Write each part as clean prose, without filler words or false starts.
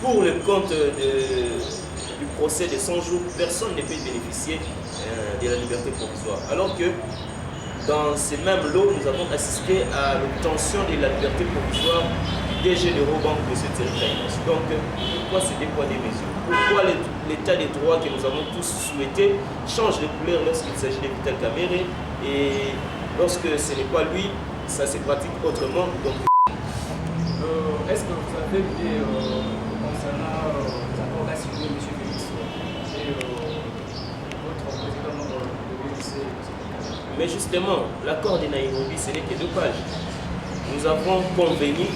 pour le compte du procès de 100 jours, personne ne peut bénéficier de la liberté provisoire. Alors que dans ces mêmes lots, nous avons assisté à l'obtention de la liberté provisoire du DG d'Eurobank, M. Thierry Kainos. Donc, pourquoi ces deux poids des mesures? Pourquoi l'état des droits que nous avons tous souhaité change de couleur lorsqu'il s'agit de Vital Kamerhe et lorsque ce n'est pas lui, ça se pratique autrement. Donc, est-ce que vous avez une idée concernant les accords qu'a signé M. Félix et votre président de l'UNC? Mais justement, l'accord de Nairobi, ce n'est que 2 pages. Nous avons convenu,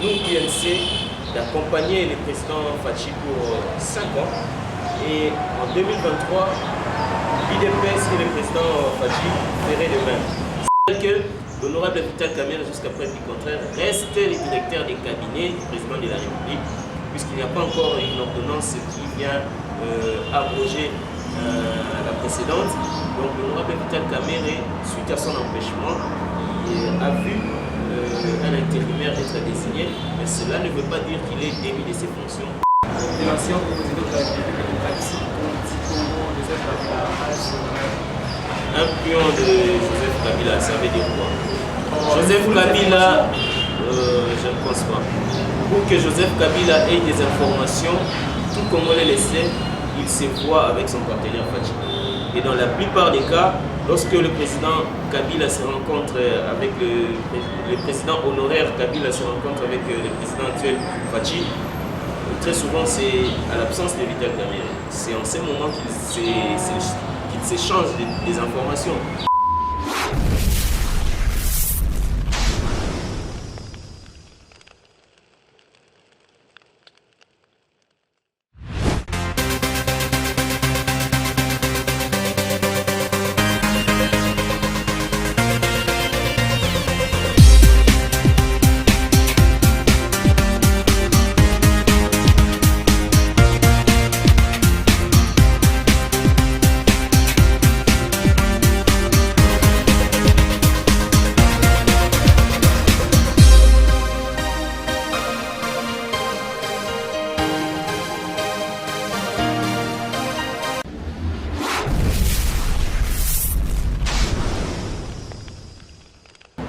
nous, UNC, d'accompagner le président Fachi pour 5 ans. Et en 2023, l'IDPS et le président Fachi feraient de même. C'est que l'honorable Vital Kamerhe, jusqu'à preuve du contraire, reste le directeur des cabinets du président de la République, puisqu'il n'y a pas encore une ordonnance qui vient abroger la précédente. Donc l'honorable Vital Kamerhe, suite à son empêchement, a vu un intérimaire être désigné, mais cela ne veut pas dire qu'il est démis de ses fonctions. L'ancien président de la République démocratique Congo, Joseph Kabila, un pion de Joseph Kabila, ça veut dire quoi? Joseph Kabila, je ne pense pas. Pour que Joseph Kabila ait des informations, tout comme on le sait, il se voit avec son partenaire Fachi. Et dans la plupart des cas, lorsque le président Kabila se rencontre avec le président honoraire Kabila se rencontre avec le président actuel Fachi, très souvent c'est à l'absence de Vital Kamerhe. C'est en ces moments qu'ils s'échangent des informations.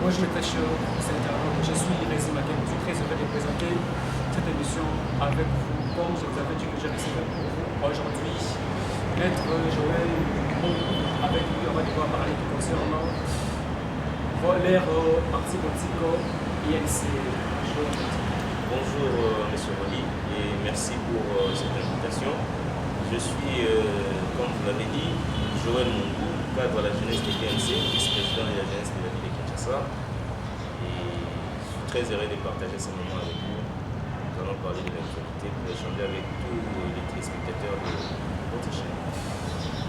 Moi, je m'attache je suis Irési Makem. Je suis très heureux de présenter cette émission avec vous. Comme je vous avais dit que j'ai réussi pour vous aujourd'hui, Maître Joël Mbongo, avec lui, on va devoir parler concernant l'air parti politique INC. Bonjour M. Roli et merci pour cette invitation. Je suis, comme vous l'avez dit, Joël Mbongo, cadre à la jeunesse de l'INC, vice-président de la jeunesse de la ville de Kinshasa. Et je suis très heureux de partager ce moment avec vous. Nous allons parler de l'actualité pour échanger avec tous les téléspectateurs de votre chaîne.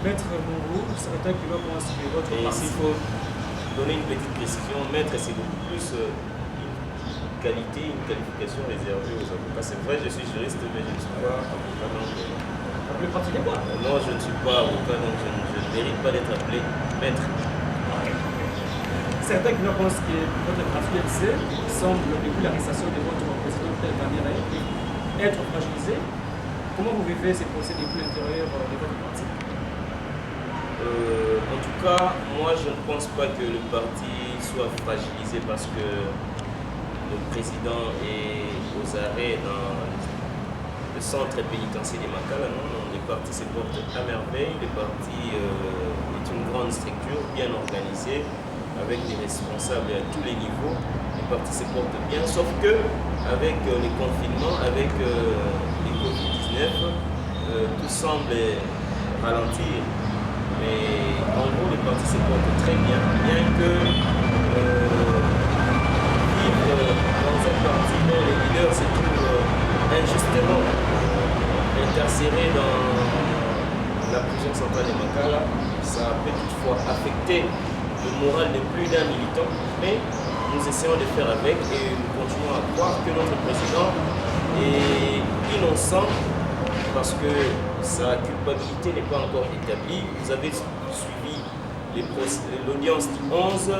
Maître Mbongo, certains qui vont construire votre et parti. s'il faut donner une petite précision, maître, c'est beaucoup plus une qualité, une qualification réservée aux avocats. C'est vrai, je suis juriste, mais je ne suis pas avocat. Vous ne pratiquez pas? Non, je ne suis pas avocat, donc je ne mérite pas d'être appelé maître. Certains qui pensent que votre parti semble, depuis l'arrestation de votre président Vital Kamerhe, être fragilisé. Comment vous vivez ces procès depuis l'intérieur de votre parti? En tout cas, moi je ne pense pas que le parti soit fragilisé parce que le président est aux arrêts dans le centre pénitentiaire de Makala. Non, le parti se porte à merveille. Le parti est une grande structure bien organisée avec des responsables à tous les niveaux. Le parti se porte bien, sauf que avec les confinements, avec les Covid-19, tout semble ralentir. Mais en gros, le parti se porte très bien, bien que vivre dans un parti dont les leaders se trouvent injustement incarcérés dans la prison centrale de Makala, ça peut toutefois affecter le moral de plus d'un militant, mais nous essayons de faire avec et nous continuons à croire que notre président est innocent parce que sa culpabilité n'est pas encore établie. Vous avez suivi l'audience du 11,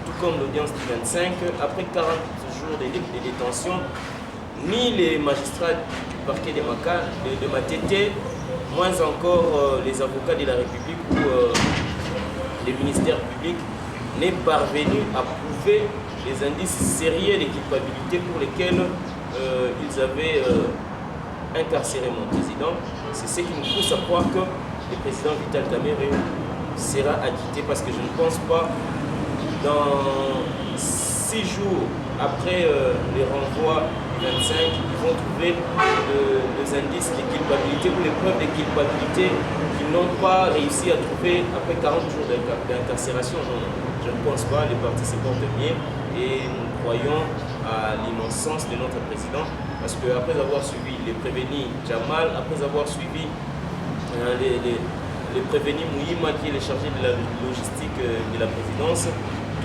tout comme l'audience du 25. Après 40 jours de détention, ni les magistrats parquet de Matete, moins encore les avocats de la République ou les ministères publics n'est parvenu à prouver les indices sérieux de culpabilité pour lesquels ils avaient incarcéré mon président. C'est ce qui nous pousse à croire que le président Vital Kamerhe sera acquitté, parce que je ne pense pas dans 6 jours après les renvois du 25, ils vont trouver les indices de culpabilité ou les preuves de culpabilité qu'ils n'ont pas réussi à trouver après 40 jours d'incarcération. Non, je ne pense pas. Les partis se portent bien et nous croyons à l'innocence de notre président, parce qu'après avoir suivi les prévenus Jamal, après avoir suivi les prévenus Mouhima, qui est le chargé de la logistique de la présidence,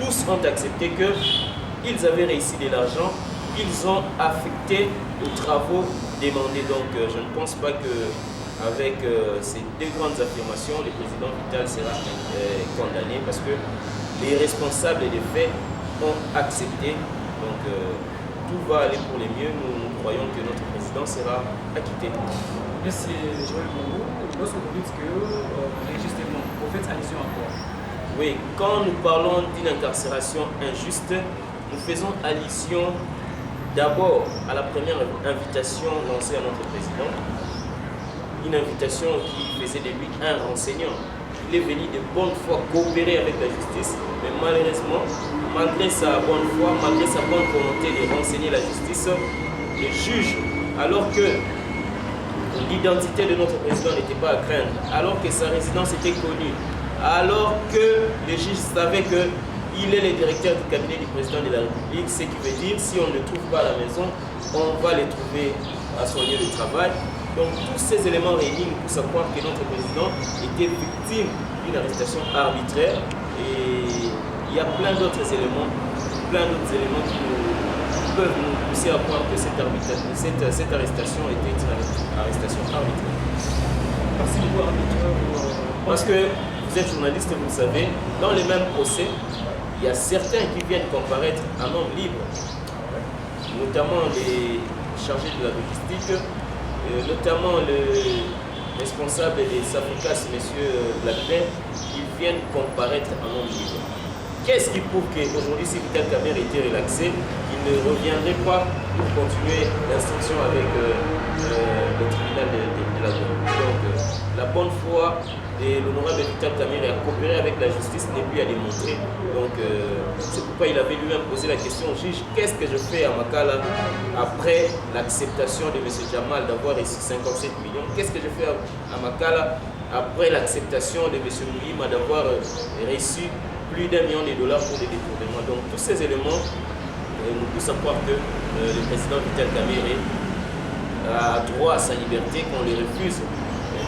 tous ont accepté qu'ils avaient réussi de l'argent qu'ils ont affecté aux travaux demandés. Donc je ne pense pas qu'avec ces deux grandes affirmations, le président Vital sera condamné, parce que les responsables des faits ont accepté. Donc tout va aller pour le mieux. Nous croyons que notre président sera acquitté. Merci Joël Bongo. Lorsque vous dites que, justement, vous faites allusion à quoi? Oui, quand nous parlons d'une incarcération injuste, nous faisons allusion d'abord à la première invitation lancée à notre président. Une invitation qui faisait de lui un renseignant. Il est venu de bonne foi coopérer avec la justice, mais malheureusement, malgré sa bonne foi, malgré sa bonne volonté de renseigner la justice, le juge, alors que l'identité de notre président n'était pas à craindre, alors que sa résidence était connue, alors que le juge savait qu'il est le directeur du cabinet du président de la République, ce qui veut dire, si on ne le trouve pas à la maison, on va le trouver à son lieu de travail. Donc tous ces éléments réunis nous poussent à croire que notre président était victime d'une arrestation arbitraire, et il y a plein d'autres éléments qui peuvent nous pousser à croire que cette arrestation était une arrestation arbitraire. Merci beaucoup, arbitraire. Parce que vous êtes journaliste, vous le savez, dans les mêmes procès, il y a certains qui viennent comparaître en homme libre, notamment les chargés de la logistique, notamment le responsable des Safricas, M. Blackburn, ils viennent comparaître en homme libre. Qu'est-ce qui prouve qu'aujourd'hui, si Vital Kamerhe était relaxé, il ne reviendrait pas pour continuer l'instruction avec le tribunal de la zone. Donc, la bonne foi de l'honorable Vital Kamerhe à coopérer avec la justice n'est plus à démontrer. Donc, c'est pourquoi il avait lui-même posé la question au juge: qu'est-ce que je fais à Makala après l'acceptation de M. Jamal d'avoir reçu 57 millions? Qu'est-ce que je fais à Makala après l'acceptation de M. Mouhima d'avoir reçu plus d'1 million de dollars pour des détournements? Donc tous ces éléments nous poussent à croire que le président Vital Kamerhe a droit à sa liberté, qu'on le refuse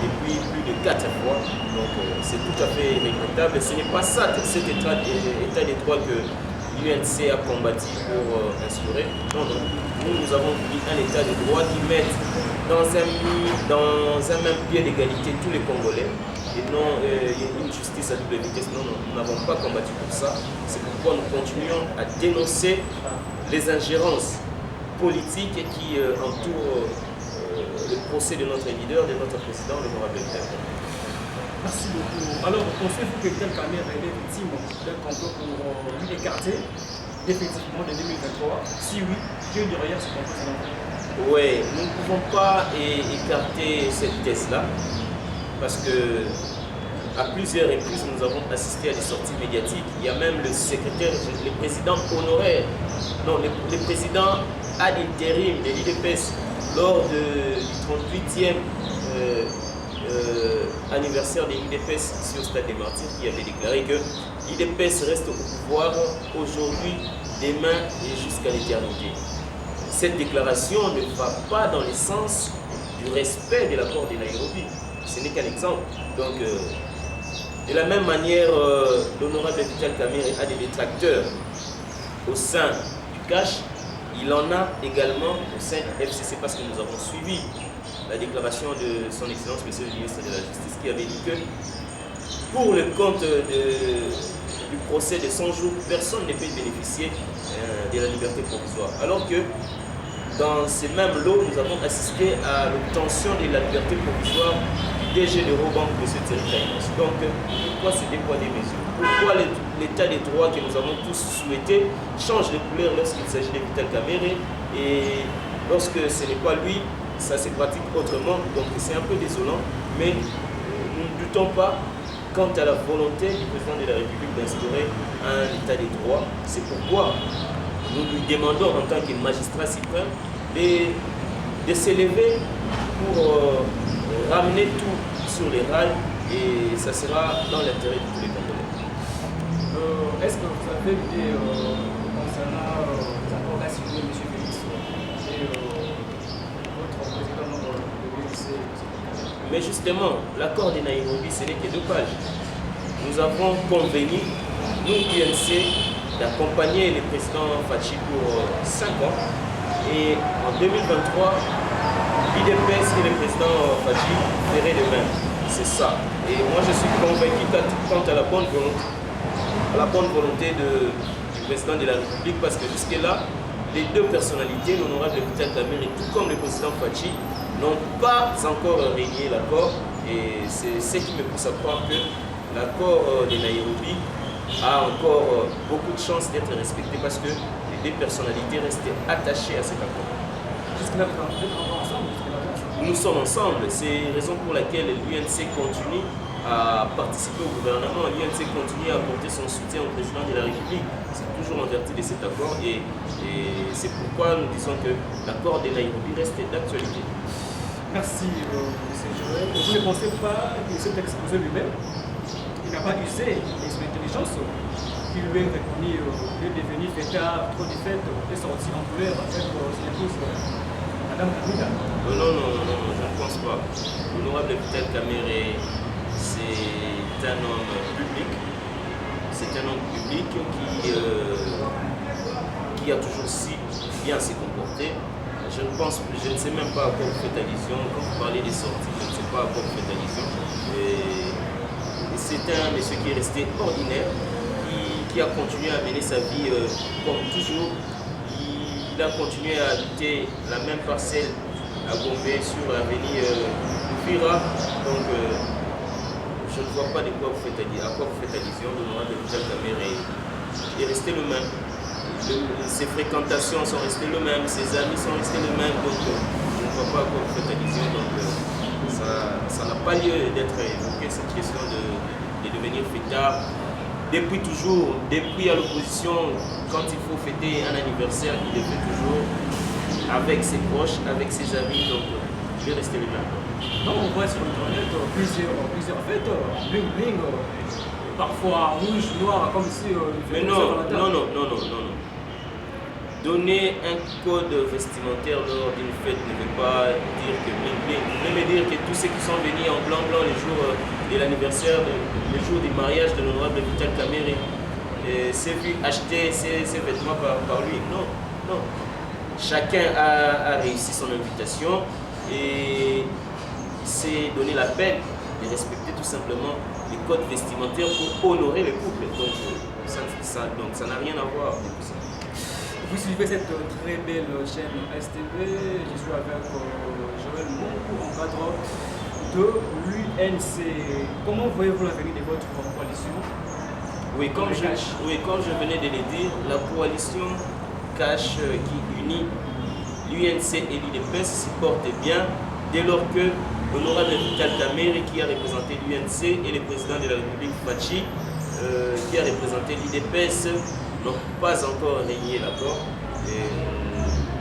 depuis plus de 4 fois. Donc c'est tout à fait regrettable. Ce n'est pas ça, cet état de droit que l'UNC a combattu pour instaurer. Non, non. Nous avons voulu un état de droit qui mette dans un même pied d'égalité tous les Congolais, et non une justice à double vitesse. Non, non, nous n'avons pas combattu pour ça. C'est pourquoi nous continuons à dénoncer les ingérences politiques qui entourent le procès de notre leader, de notre président, l'honorable Vital. Merci beaucoup. Alors, pensez-vous que Vital Kamerhe est victime d'un complot pour lui écarter définitivement de 2023? Si oui, que derrière ce complot? Oui, nous ne pouvons pas écarter cette thèse-là, parce que à plusieurs reprises, nous avons assisté à des sorties médiatiques. Il y a même le secrétaire, le président honoraire, non, le président ad intérim de l'IDPS lors du 38e anniversaire de l'IDPS ici au Stade des Martyrs, qui avait déclaré que l'IDPS reste au pouvoir aujourd'hui, demain et jusqu'à l'éternité. Cette déclaration ne va pas dans le sens du respect de l'accord de Nairobi. Ce n'est qu'un exemple. Donc, de la même manière, l'honorable Vital Kamerhe a des détracteurs au sein du CACH. Il en a également au sein du FCC, parce que nous avons suivi la déclaration de son Excellence, Monsieur le ministre de la Justice, qui avait dit que pour le compte du procès de 100 jours, personne ne peut bénéficier de la liberté provisoire. Alors que dans ces mêmes lots, nous avons assisté à l'obtention de la liberté provisoire du DG d'Eurobank, M. Thierry Kainos. Donc, pourquoi ces deux poids des mesures? Pourquoi l'état des droits que nous avons tous souhaité change de couleur lorsqu'il s'agit de Vital Kamerhe, et lorsque ce n'est pas lui, ça se pratique autrement. Donc, c'est un peu désolant, mais nous ne doutons pas quant à la volonté du président de la République d'instaurer un état des droits. C'est pourquoi nous lui demandons en tant que magistrat suprême de s'élever pour ramener tout sur les rails, et ça sera dans l'intérêt de tous les Congolais. Est-ce que vous avez une idée concernant les accords qu'a signé M. Félix et votre président de l'UNC? Mais justement, l'accord de Nairobi, ce n'est que 2 pages. Nous avons convenu, nous, UNC, d'accompagner le président Fachi pour 5 ans. Et en 2023, l'IDPS et le président Fachi feraient de même. C'est ça. Et moi, je suis convaincu quant à la bonne volonté du président de la République, parce que jusque-là, les 2 personnalités, l'honorable Vital Kamerhe tout comme le président Fachi, n'ont pas encore régné l'accord. Et c'est ce qui me pousse à croire que l'accord de Nairobi a encore beaucoup de chances d'être respecté, parce que les 2 personnalités restent attachées à cet accord. Jusque-là, vous êtes encore ensemble? Nous sommes ensemble. C'est la raison pour laquelle l'UNC continue à participer au gouvernement. L'UNC continue à apporter son soutien au président de la République. C'est toujours en vertu de cet accord, et c'est pourquoi nous disons que l'accord de Nairobi reste d'actualité. Merci, M. Joël. Vous ne pensez pas que cet exposé lui-même, il n'a pas usé de son intelligence, qui lui est reconnu de devenir fêtard, trop de fêtes, et sorti en couleur avec son épouse, Madame Kabila? Non, je ne pense pas. L'honorable Vital Kamerhe, c'est un homme public. C'est un homme public qui a toujours si bien s'est comporté. Je ne sais même pas à quoi vous faites allusion. Quand vous parlez des sorties, je ne sais pas à quoi vous faites allusion. C'est un monsieur qui est resté ordinaire, qui a continué à mener sa vie comme toujours. Il a continué à habiter la même parcelle à Gombe sur l'avenue Fira. Donc, je ne vois pas à quoi vous faites allusion. L'honorable Vital Kamerhe est resté le même. Ses fréquentations sont restées les mêmes, ses amis sont restés les mêmes, donc je ne vois pas à quoi vous faites allusion. Donc ça n'a pas lieu d'être évoqué, cette question de devenir fêtard. Depuis toujours, depuis à l'opposition, quand il faut fêter un anniversaire, il le fait toujours avec ses proches, avec ses amis, donc il est resté le même. Donc on voit sur Internet plusieurs fêtes, bling bling, parfois rouge, noir, comme si mais non. Donner un code vestimentaire lors d'une fête ne veut pas dire que bling bling. Vous voulez me dire que tous ceux qui sont venus en blanc les jours de l'anniversaire, le jour du mariage de l'honorable Vital Kamerhe, s'est vu acheter ses vêtements par lui? Non. Chacun a réussi son invitation, et s'est donné la peine de respecter tout simplement les codes vestimentaires pour honorer le couple. Donc ça n'a rien à voir avec tout ça. Vous suivez cette très belle chaîne STV. Je suis avec Joël Monkou, encadre de l'UNC. Comment voyez-vous l'avenir de votre coalition? Oui, comme je venais de le dire, la coalition cash qui unit l'UNC et l'UDPS se porte bien, dès lors que l'honorable Vital Kamerhe, qui a représenté l'UNC, et le président de la République Fachi, qui a représenté l'UDPS, n'ont pas encore régné l'accord.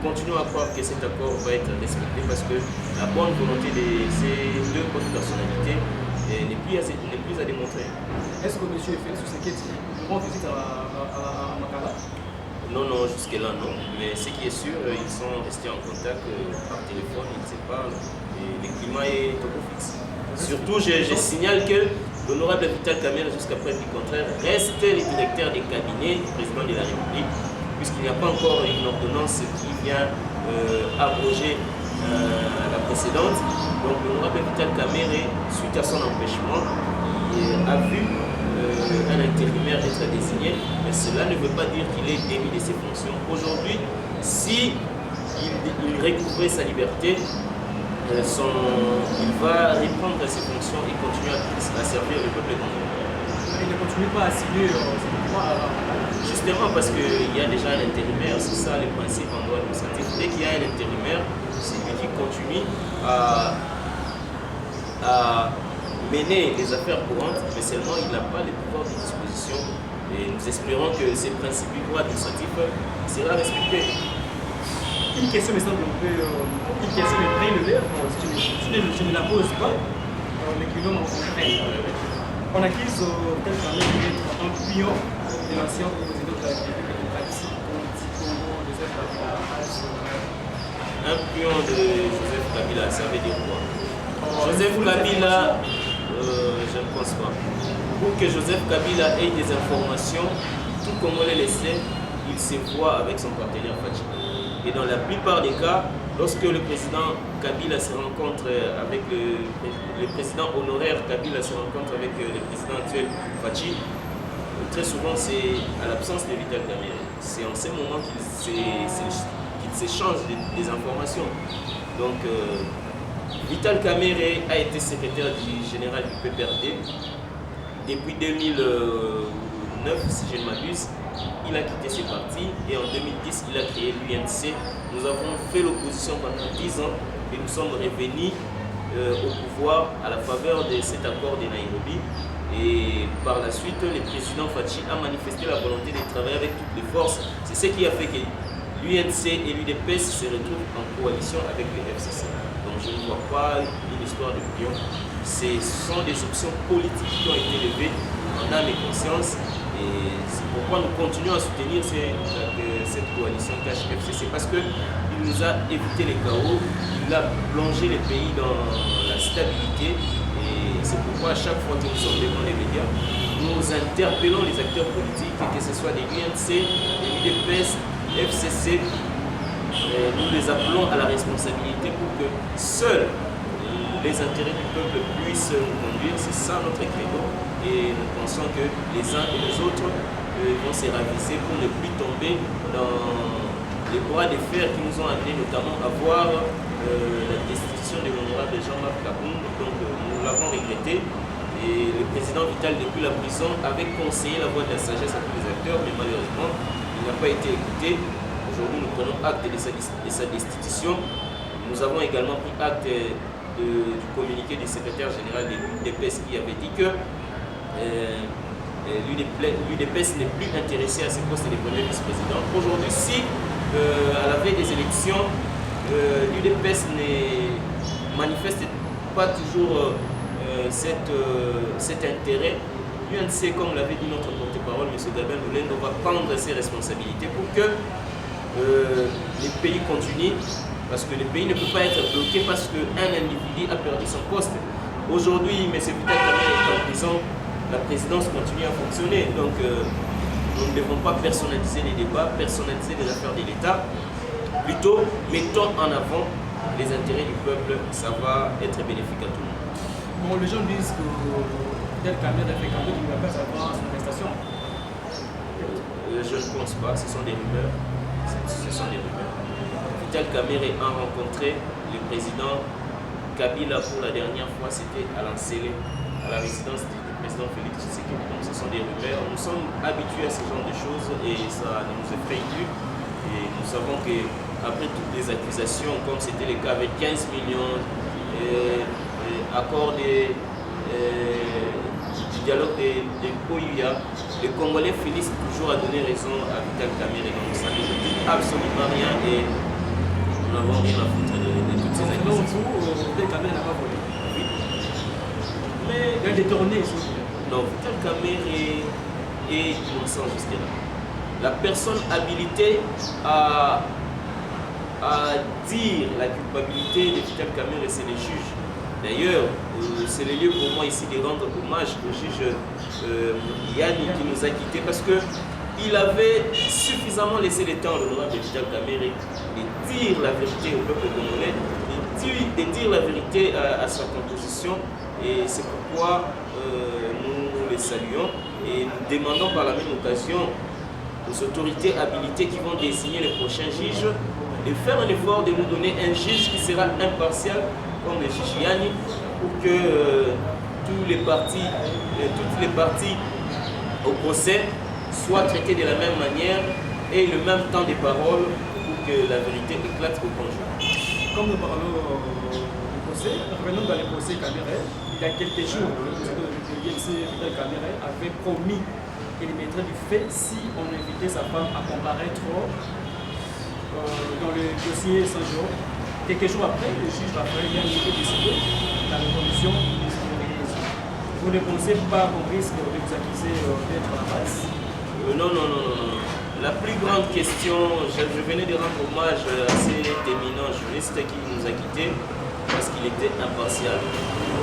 Continuons à croire que cet accord va être respecté, parce que la bonne volonté de ces 2 hautes personnalités n'est plus à démontrer. Est-ce que M. Félix Tshisekedi rend visite à Makala? Non, jusque-là non. Mais ce qui est sûr, ils sont restés en contact par téléphone, ils se parlent, et le climat est au fixe. Surtout, je signale que l'honorable Vital Kamerhe, jusqu'à preuve du contraire, reste le directeur des cabinets du président de la République, puisqu'il n'y a pas encore une ordonnance qui vient abroger la précédente. Donc l'honorable Vital Kamerhe, suite à son empêchement, a vu un intérimaire être désigné, mais cela ne veut pas dire qu'il est démis de ses fonctions. Aujourd'hui, si il recouvrait sa liberté, il va reprendre ses fonctions et continuer à servir le peuple congolais. Il ne continue pas à signer ses documents avant. Justement parce qu'il y a déjà un intérimaire, c'est ça le principe en droit administratif. Dès qu'il y a un intérimaire, c'est lui qui continue à mener les affaires courantes, mais seulement il n'a pas les pouvoirs de disposition. Et nous espérons que ces principes du droit administratif sera respecté. Une question me semble un peu une question me prélevée, je ne la pose pas, mais qui l'homme en concret. On accuse tel d'être un pion de l'ancien président de la République démocratique Congo, Joseph Kabila. Un pion de Joseph Kabila, ça veut dire quoi? Joseph Kabila, je ne pense pas. Pour que Joseph Kabila ait des informations, tout Congolais le sait, il se voit avec son partenaire Fachi. Et dans la plupart des cas, lorsque le président Kabila se rencontre avec le président honoraire Kabila se rencontre avec le président actuel Fachi, très souvent c'est à l'absence de Vital Kamerhe. C'est en ces moments qu'ils s'échangent des informations. Donc Vital Kamerhe a été secrétaire du général du PPRD depuis 2009, si je ne m'abuse. Il a quitté ses partis et en 2010, il a créé l'UNC. Nous avons fait l'opposition pendant 10 ans et nous sommes revenus au pouvoir à la faveur de cet accord de Nairobi. Et par la suite, le président Fachi a manifesté la volonté de travailler avec toutes les forces. C'est ce qui a fait que l'UNC et l'UDPS se retrouvent en coalition avec le FCC. Donc je ne vois pas une histoire de pion. Ce sont des options politiques qui ont été levées en âme et conscience. Et c'est pourquoi nous continuons à soutenir cette coalition KHFCC, parce qu'il nous a évité les chaos, il a plongé les pays dans la stabilité. Et c'est pourquoi à chaque fois que nous sommes devant les médias, nous interpellons les acteurs politiques, que ce soit des UNC, des UDPS, FCC, nous les appelons à la responsabilité pour que seuls les intérêts du peuple puissent nous conduire. C'est ça notre credo. Et nous pensons que les uns et les autres vont se raviser pour ne plus tomber dans les bras de fer qui nous ont amenés notamment à voir la destitution de l'honorable Jean-Marc Kabound. Donc nous l'avons regretté. Et le président Vital, depuis la prison, avait conseillé la voie de la sagesse à tous les acteurs, mais malheureusement, il n'a pas été écouté. Aujourd'hui, nous prenons acte de sa destitution. Nous avons également pris acte du communiqué du secrétaire général de l'UDPS qui avait dit que l'UDPS n'est plus intéressé à ce poste de premier vice-président. Aujourd'hui, si à la veille des élections, l'UDPS ne manifeste pas toujours cet intérêt, l'UNC, comme l'avait dit notre porte-parole, M. Gabin Moulendo, va prendre ses responsabilités pour que les pays continuent. Parce que le pays ne peut pas être bloqué parce qu'un individu a perdu son poste. Aujourd'hui, M. Vital Kamerhe est en prison, la présidence continue à fonctionner. Donc, nous ne devons pas personnaliser les débats, personnaliser les affaires de l'État. Plutôt, mettons en avant les intérêts du peuple, ça va être bénéfique à tout le monde. Bon, les gens disent que Vital Kamerhe a fréquenté du Bapes avant son arrestation. Je ne pense pas, ce sont des rumeurs. Ce sont des rumeurs. Vital Kamerhe a rencontré le président Kabila pour la dernière fois, c'était à l'Ancélé, à la résidence du président Félix Tshisekedi. Donc ce sont des rumeurs. Nous sommes habitués à ce genre de choses et ça ne nous effraie plus. Et nous savons qu'après toutes les accusations, comme c'était le cas avec 15 millions, accord du dialogue de Koyuya, les Congolais finissent toujours à donner raison à Vital Kamerhe. Donc ça ne nous dit absolument rien et nous n'avons rien à foutre de toutes ces accusations. Donc vous, Vital Kamerhe n'a pas volé. Oui. Mais il a détourné. Non, Vital Kamerhe est innocent jusque-là. La personne habilitée à dire la culpabilité de Vital Kamerhe, c'est le juge. D'ailleurs, c'est le lieu pour moi ici de rendre hommage au juge Yanni qui nous a quittés parce qu'il avait suffisamment laissé le temps à l'honorable Vital Kamerhe de dire la vérité au peuple congolais, de dire la vérité à sa composition. Et c'est pourquoi nous les saluons et nous demandons par la même occasion aux autorités habilitées qui vont désigner les prochains juges et faire un effort de nous donner un juge qui sera impartial, comme le juge Yani, pour que toutes les parties au procès soient traitées de la même manière et le même temps de parole pour que la vérité éclate au conjoint. Comme nous parlons du procès, revenons dans le procès Kamere. Il y a quelques jours, le président de l'INC, Vital Kamere, avait promis qu'il mettrait du fait si on invitait sa femme à comparaître dans le dossier Saint-Jean. Quelques jours après, le juge Raphaël a décidé dans les conditions de sécurité. Vous ne pensez pas qu'on risque de vous accuser d'être à la base? Non. La plus grande question, je venais de rendre hommage à cet éminent juriste qui nous a quittés parce qu'il était impartial.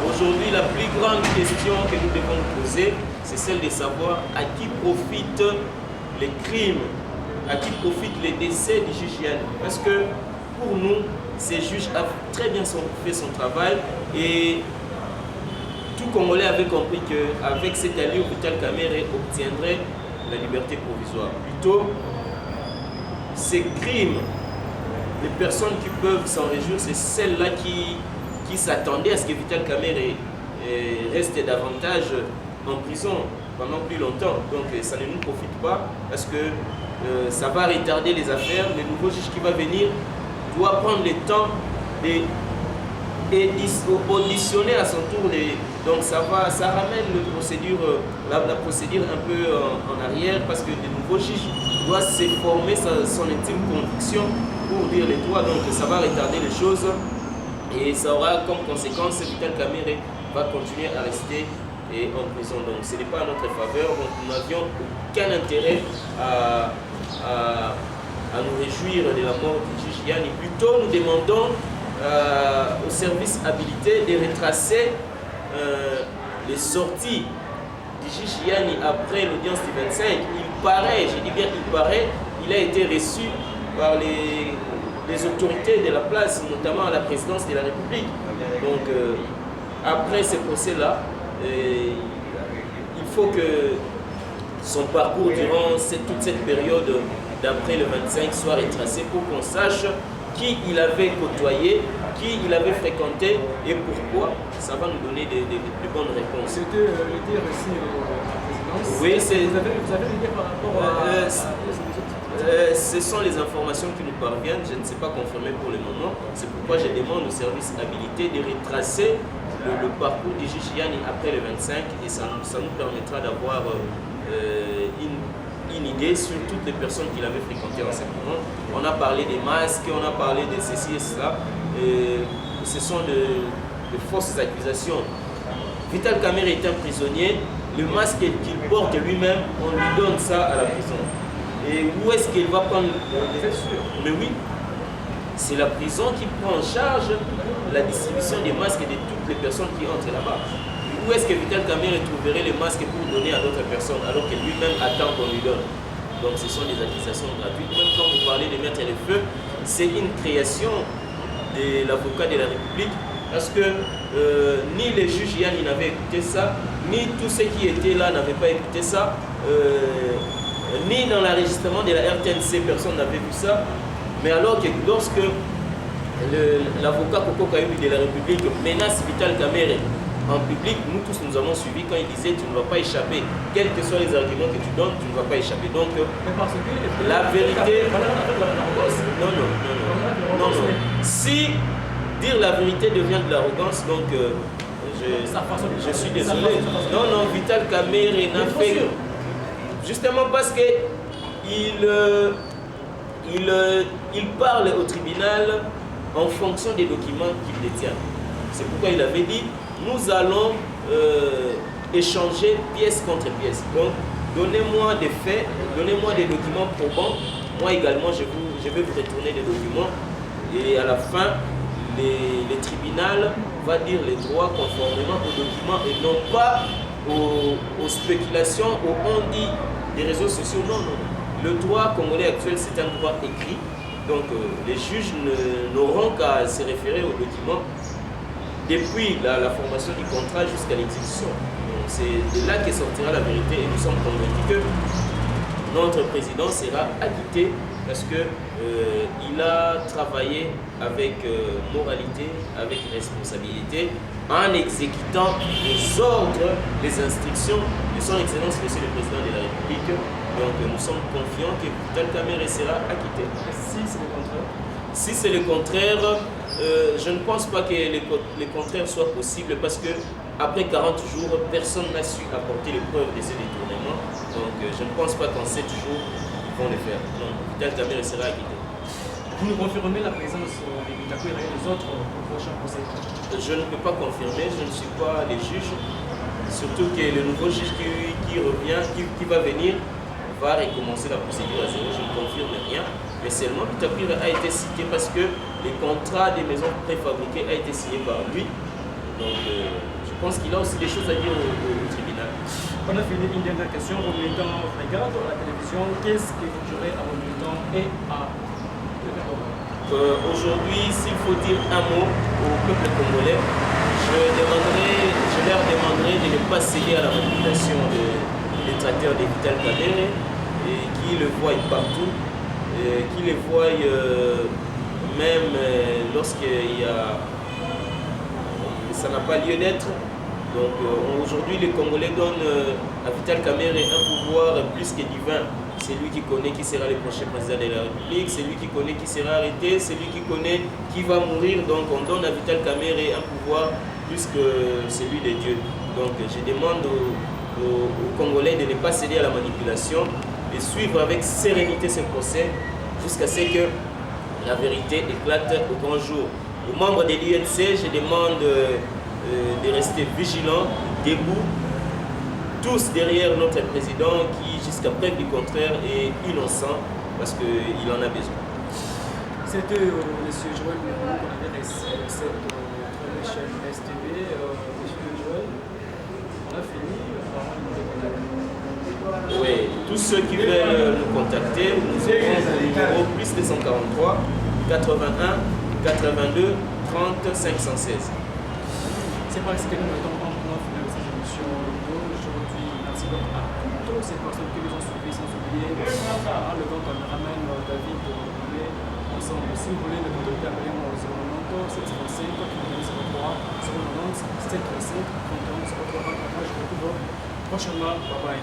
Aujourd'hui, la plus grande question que nous devons poser, c'est celle de savoir à qui profitent les crimes, à qui profitent les décès du juge Yani. Parce que pour nous, ces juges ont très bien fait son travail et tout Congolais avait compris qu'avec cette allure, Vital Kamere obtiendrait la liberté provisoire. Plutôt, ces crimes, les personnes qui peuvent s'en réjouir, c'est celles-là qui s'attendaient à ce que Vital Kamere reste davantage en prison pendant plus longtemps. Donc ça ne nous profite pas parce que ça va retarder les affaires. Le nouveau juge qui va venir doit prendre le temps d'auditionner à son tour. Donc ça ramène la procédure un peu en arrière parce que le nouveau juge doit se former son intime conviction pour dire les droits. Donc ça va retarder les choses et ça aura comme conséquence que Vital Kamere va continuer à rester en prison. Donc ce n'est pas à notre faveur. Donc nous n'avions aucun intérêt à nous réjouir de la mort du juge Yani. Plutôt nous demandons au service habilité de retracer les sorties du juge Yani après l'audience du 25. Il paraît, je dis bien il paraît, il a été reçu par les autorités de la place, notamment à la présidence de la République. Donc après ce procès-là, il faut que son parcours durant toute cette période d'après le 25 soit retracé pour qu'on sache qui il avait côtoyé, qui il avait fréquenté et pourquoi. Ça va nous donner de bonnes réponses. C'était reçu à la présidence. Oui, vous avez l'idée par rapport à ce sont les informations qui nous parviennent, je ne sais pas confirmer pour le moment. C'est pourquoi je demande au service habilité de retracer le parcours du juge Yani après le 25 et ça nous permettra d'avoir une idée sur toutes les personnes qu'il avait fréquentées en ce moment. On a parlé des masques, on a parlé de ceci et cela. Ce sont de fausses accusations. Vital Kamere est un prisonnier. Le masque qu'il porte lui-même, on lui donne ça à la prison. Et où est-ce qu'il va prendre? Mais oui, c'est la prison qui prend en charge la distribution des masques de toutes les personnes qui entrent là-bas. Où est-ce que Vital Kamere trouverait les masques pour donner à d'autres personnes alors que lui-même attend qu'on lui donne? Donc ce sont des accusations gratuites. Même quand vous parlez de mettre le feu, c'est une création de l'avocat de la République parce que ni les juges Yani n'avaient écouté ça, ni tous ceux qui étaient là n'avaient pas écouté ça, ni dans l'enregistrement de la RTNC, personne n'avait vu ça. Mais alors que lorsque l'avocat Koko Kayubi de la République menace Vital Kamere en public, nous tous nous avons suivi quand il disait tu ne vas pas échapper, quels que soient les arguments que tu donnes, tu ne vas pas échapper. Donc la vérité, non. Si dire la vérité devient de l'arrogance, donc je suis désolé. Non, Vital Kamere n'a fait justement parce que il parle au tribunal en fonction des documents qu'il détient. C'est pourquoi il avait dit nous allons échanger pièce contre pièce. Donc, donnez-moi des faits, donnez-moi des documents probants. Moi également, je vais vous retourner des documents. Et à la fin, le tribunal va dire les droits conformément aux documents et non pas aux spéculations, aux on-dit des réseaux sociaux. Non. Le droit congolais actuel, c'est un droit écrit. Donc, les juges n'auront qu'à se référer aux documents depuis la formation du contrat jusqu'à l'exécution. C'est de là que sortira la vérité et nous sommes convaincus que notre président sera acquitté parce que il a travaillé avec moralité, avec responsabilité, en exécutant les ordres, les instructions de son Excellence Monsieur le Président de la République. Donc nous sommes confiants que Vital Kamerhe sera acquitté. Si c'est le contraire. Si c'est le contraire, je ne pense pas que le contraire soit possible parce que après 40 jours, personne n'a su apporter les preuves de ce détournement. Donc je ne pense pas qu'en 7 jours, ils vont le faire. Non, Vital Kamerhe sera acquitté. Vous nous confirmez la présence des Bitakwira et des autres au prochain procès? Je ne peux pas confirmer, je ne suis pas les juges. Surtout que le nouveau juge qui revient, qui va venir, va recommencer la procédure à zéro. Je ne confirme rien. Mais seulement Bitakwira a été cité parce que le contrat des maisons préfabriquées a été signé par lui. Donc je pense qu'il a aussi des choses à dire au tribunal. On a fini une dernière question. Vos militants regardent la télévision. Qu'est-ce que vous direz à vos militants et à aujourd'hui, s'il faut dire un mot au peuple congolais, je leur demanderai de ne pas céder à la manipulation des tracteurs de Vital Kamerhe et qui le voient partout, qui le voient même lorsqu'il y a ça n'a pas lieu d'être. Donc aujourd'hui, les Congolais donnent à Vital Kamerhe un pouvoir plus que divin. C'est lui qui connaît qui sera le prochain président de la République, c'est lui qui connaît qui sera arrêté, c'est lui qui connaît qui va mourir. Donc on donne à Vital Kamerhe un pouvoir plus que celui de Dieu. Donc je demande aux Congolais de ne pas céder à la manipulation, de suivre avec sérénité ce procès jusqu'à ce que la vérité éclate au grand jour. Aux membres de l'UNC, je demande de rester vigilants, debout, tous derrière notre président qui, jusqu'à preuve du contraire, est innocent parce qu'il en a besoin. C'était M. Joël Mourou qu'on avait reçu cette chaîne STV. M. Joël, on a fini. Oui, tous ceux qui veulent nous contacter, nous avons le numéro plus 243 81 82 30 516. C'est parce que nous mettons en point final de cette émission d'aujourd'hui. Merci donc à toutes ces personnes qui nous ont suivis, sans oublier le grand caméraman David Boulay ensemble. Si vous voulez le contacter, appelez-moi au 090 735 03 090 735 31 03. Je vous retrouve prochainement. Bye bye.